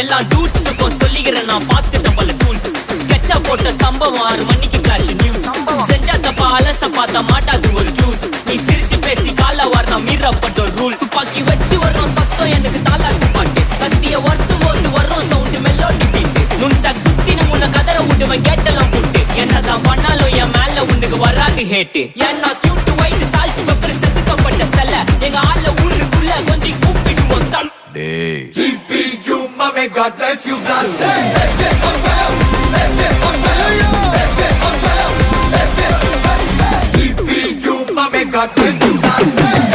எல்லா டூட்ஸுக்கும் சொல்லிக்கிறேன் நான் பார்த்துட்ட பல டூல்ஸ். ஸ்கெட்சா போட்ட சம்பவம் 6 மணிக்கு ஃபிளாஷ் நியூஸ். செஞ்சா தப்பா அலச பார்த்தா மாட்டாது ஒரு ஜூஸ். நீ சிரிச்சு பேசி கால வாரினா மீறப்பட்ட ரூல்ஸ். துப்பாக்கி வச்சு வர்றோம் சத்தம் எனக்கு தாளாட்டு பாட்டு. கத்திய வருஷம் போது வர்றோம் சவுண்டு மெல்லோடி பீட்டு. நுண்சாக் சுத்தின முன்ன கதற விடுவேன் கேட்டெல்லாம் போட்டு. என்னதான் பண்ணாலும் என் மேல உனக்கு வராது ஹேட்டு. ஏன்னா கியூட் ஒயிட் சால்ட் பெப்பர் செதுக்கப்பட்ட செல்ல. எங்க ஆள ஊருக்குள்ள கொஞ்சம் கூப்பிடுவோம் தம். GPU, mommy, God bless you, blast it. GPU, mommy, God bless you, blast it.